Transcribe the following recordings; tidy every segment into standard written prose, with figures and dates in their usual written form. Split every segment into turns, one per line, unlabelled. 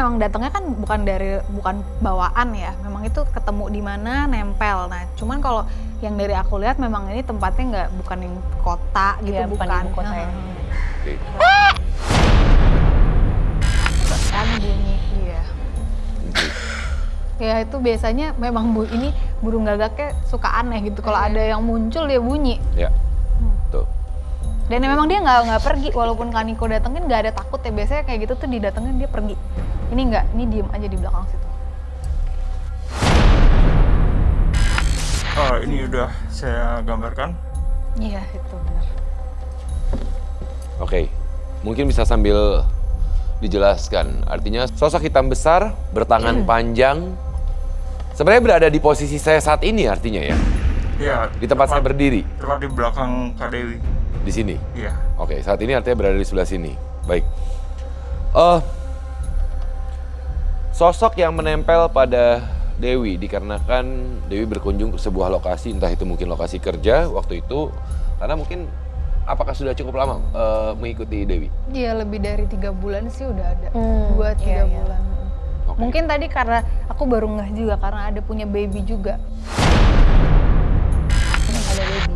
memang datangnya kan bukan bawaan ya, memang itu ketemu di mana nempel. Nah, cuman kalau yang dari aku lihat memang ini tempatnya bukan yang kota gitu,
Iya, bukan ibu kota ya.
Oke.
Kan bunyi, iya. Ya itu biasanya memang ini burung gagaknya suka aneh gitu. Kalau ada yang muncul dia bunyi.
Ya. Tuh.
Dan memang dia nggak pergi, walaupun Kaniko datengin nggak ada takut ya. Biasanya kayak gitu tuh didatengin dia pergi. Ini nggak, ini diem aja di belakang situ.
Oh, ini udah saya gambarkan.
Iya itu benar.
Oke. Mungkin bisa sambil dijelaskan. Artinya sosok hitam besar, bertangan panjang. Sebenarnya berada di posisi saya saat ini artinya ya?
Iya.
Di tempat saya berdiri?
Tepat di belakang Kak Dewi.
Di sini?
Iya.
Oke, saat ini artinya berada di sebelah sini. Baik. Sosok yang menempel pada Dewi dikarenakan Dewi berkunjung ke sebuah lokasi, entah itu mungkin lokasi kerja waktu itu, karena mungkin apakah sudah cukup lama mengikuti Dewi?
Iya lebih dari 3 bulan sih udah ada, 2-3
iya.
bulan.
Oke.
Mungkin tadi karena aku baru ngeh juga karena ada punya baby juga.
Ada baby.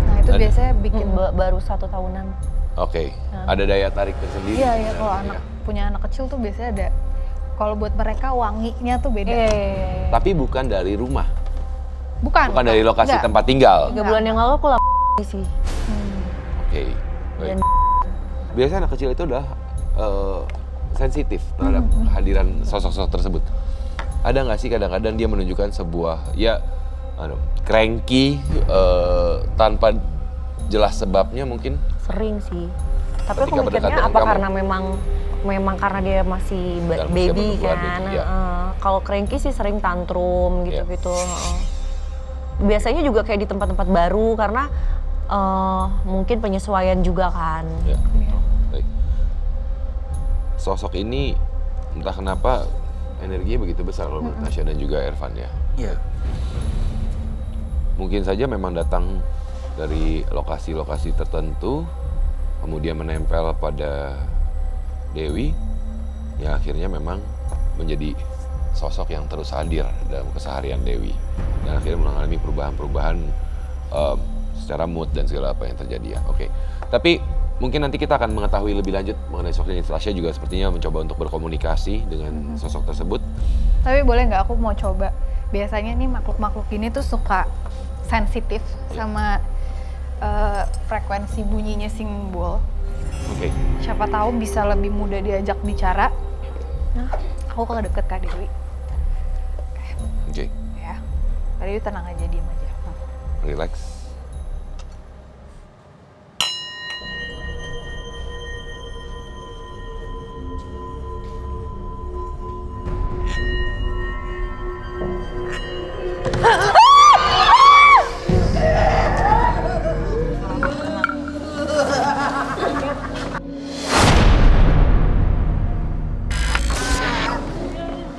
Nah itu
Ada.
biasanya bikin
Baru 1 tahunan.
Oke, ada daya tarik tersendiri.
Iya kalau punya anak kecil tuh biasanya ada. Kalau buat mereka wanginya tuh beda.
Iya.
Tapi bukan dari rumah,
Bukan
dari lokasi
enggak.
tempat tinggal.
3 bulan yang lalu aku sih.
Oke, baik.
Dan
Biasanya anak kecil itu udah sensitif terhadap kehadiran sosok-sosok tersebut. Ada nggak sih kadang-kadang dia menunjukkan sebuah cranky tanpa jelas sebabnya mungkin?
sering sih. Tapi aku
Ketika berdekatan
mikirnya
dengan
apa
kamu?
karena memang karena dia masih
Dalam usia
baby
pertumbuhan
kan.
itu, ya.
Kalau cranky sih sering tantrum
Iya.
gitu-gitu. Biasanya juga kayak di tempat-tempat baru karena mungkin penyesuaian juga kan.
Ya. Baik. Sosok ini entah kenapa energinya begitu besar kalau menurut Nasya dan juga Ervan ya.
Iya.
Mungkin saja memang datang dari lokasi-lokasi tertentu, kemudian menempel pada Dewi, ya akhirnya memang menjadi sosok yang terus hadir dalam keseharian Dewi. Dan akhirnya mengalami perubahan-perubahan secara mood dan segala apa yang terjadi ya. Oke. Tapi mungkin nanti kita akan mengetahui lebih lanjut mengenai sosok ini. Tasya juga sepertinya mencoba untuk berkomunikasi dengan sosok tersebut.
Tapi boleh nggak aku mau coba? Biasanya nih makhluk-makhluk ini tuh suka sensitif sama frekuensi bunyinya simbol.
Oke.
Siapa tahu bisa lebih mudah diajak bicara. Nah, aku kalau deket Kak Dewi.
Oke.
Ya. Kak Dewi tenang aja, diem aja.
Relax.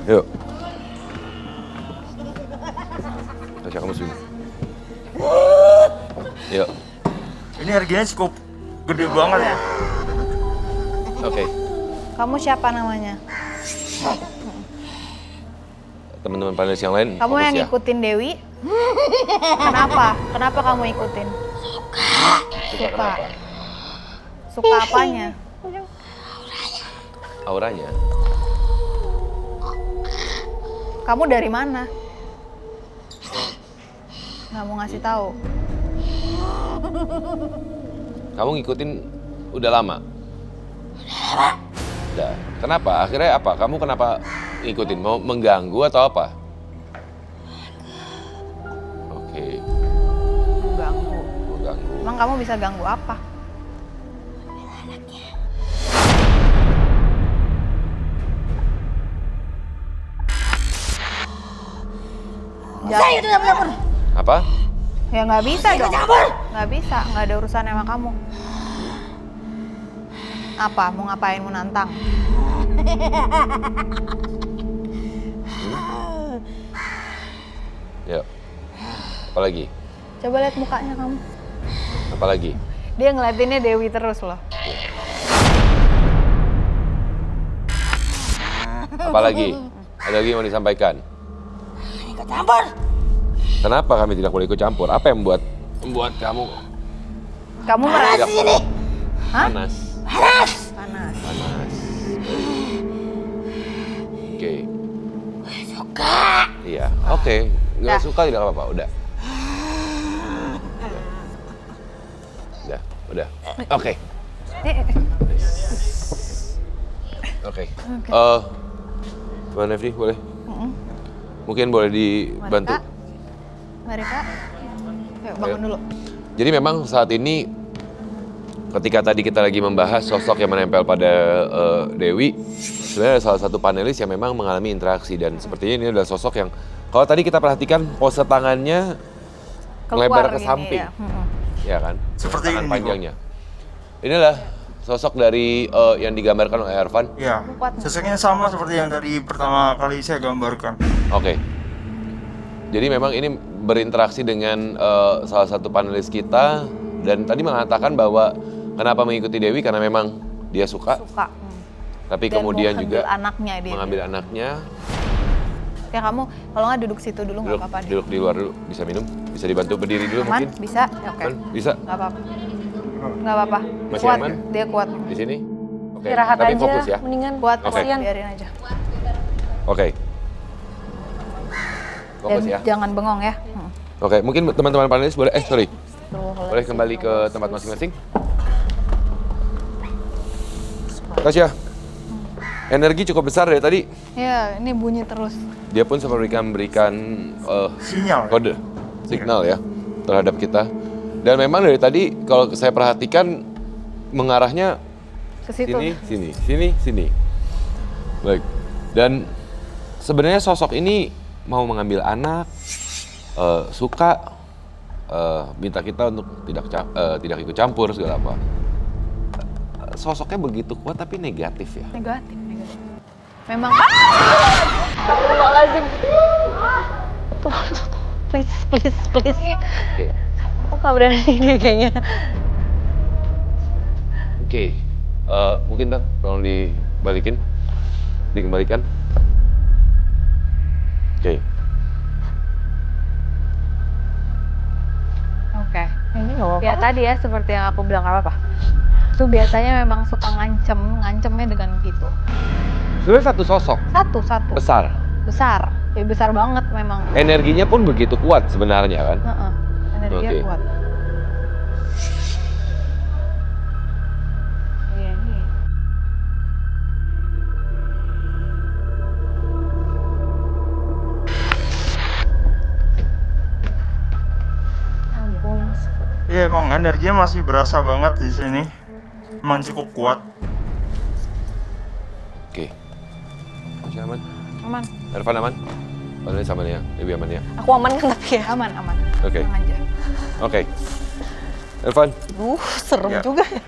Yuk. Tasya, kamu sini. Yuk.
Ini harganya cukup gede banget ya.
Oke.
Kamu siapa namanya?
Teman-teman panelis yang lain
Kamu
fokus
yang
ya.
ngikutin Dewi? Kenapa? Kenapa kamu ikutin?
Suka kenapa?
Suka apanya?
Auranya.
Kamu dari mana? Nggak mau ngasih tahu.
Kamu ngikutin udah lama? Udah. Kenapa? Akhirnya apa? Kamu kenapa ngikutin? Mau mengganggu atau apa? Oke,
Ganggu.
mengganggu.
Emang kamu bisa ganggu apa? Jangan.
Apa?
Ya nggak bisa dong. Nggak bisa, nggak ada urusan sama kamu. Apa? Mau ngapain? Mau nantang?
Yuk. Apa lagi?
Coba lihat mukanya kamu.
Apa lagi?
Dia ngeliatinnya Dewi terus loh.
Apalagi? Ada lagi yang mau disampaikan?
Ikut campur.
Kenapa kami tidak boleh ikut campur? Apa yang membuat kamu
Kamu merasa
Sini.
panas?
Panas.
panas.
Panas. Oke.
Suka.
Iya, oke. Nggak
Dah.
suka tidak apa-apa, udah. Udah. Oke. Oke. Mbak Nefri, boleh? Mungkin boleh dibantu.
Mari Kak. Yuk bangun dulu.
Jadi memang saat ini ketika tadi kita lagi membahas sosok yang menempel pada Dewi, sebenarnya ada salah satu panelis yang memang mengalami interaksi dan sepertinya ini adalah sosok yang kalau tadi kita perhatikan pose tangannya melebar ke
gini,
samping,
ya.
ya kan?
Seperti
Tangan
ini,
panjangnya. Inilah sosok dari yang digambarkan oleh Ervan.
Iya.
Kuat.
Sosoknya sama seperti yang tadi pertama kali saya gambarkan.
Oke. Jadi memang ini berinteraksi dengan salah satu panelis kita dan tadi mengatakan bahwa kenapa mengikuti Dewi karena memang dia suka,
Suka.
tapi
Dan
kemudian
mau
juga
ambil anaknya dia.
mengambil anaknya.
Ya kamu kalau nggak duduk situ dulu nggak apa-apa deh.
Duduk di luar dulu, bisa minum, bisa dibantu berdiri dulu
Aman?
mungkin.
Bisa? Ya, oke.
Aman? Bisa?
Nggak apa-apa. Nggak apa-apa.
Masih
Kuat.
aman?
Dia kuat.
Di sini? Oke.
Istirahat
Tapi
aja,
fokus ya.
mendingan.
Kuat.
Oke.
Kasihan. Biarin aja.
Oke. Fokus
Dan
ya.
jangan bengong ya.
Oke, mungkin teman-teman panelis boleh, sorry.
Tuh,
Boleh kembali ke tempat masing-masing. Tasya, energi cukup besar dari tadi.
Ya, ini bunyi terus.
Dia pun sempat memberikan
Sinyal.
kode, signal ya terhadap kita. Dan memang dari tadi kalau saya perhatikan mengarahnya
Ke situ.
sini. Baik. Dan sebenarnya sosok ini mau mengambil anak, suka, minta kita untuk tidak ikut campur segala apa. Sosoknya begitu kuat tapi negatif ya.
Negatif. Memang
Please.
Oke.
Aku nggak berani dia kayaknya.
Oke. Mungkin Tan, tolong dikembalikan. Oke.
oke.
Ini nggak apa-apa.
Ya tadi ya seperti yang aku bilang nggak apa-apa. Itu biasanya memang suka ngancemnya dengan gitu.
Sebenarnya satu sosok
Satu.
besar.
Ya besar banget memang.
Energinya pun begitu kuat sebenarnya kan.
Heeh. Energinya
Oke.
kuat. Iya, iya.
Ampun.
Iya, emang energinya masih berasa banget di sini. Emang cukup kuat.
Oke. Masih aman?
Aman.
Ervan aman? Panelis aman ya? Dewi aman ya?
Aku aman kan tapi ya.
Aman.
Oke.
Tenang aja.
Oke. Ervan,
Serem
Ya.
juga ya.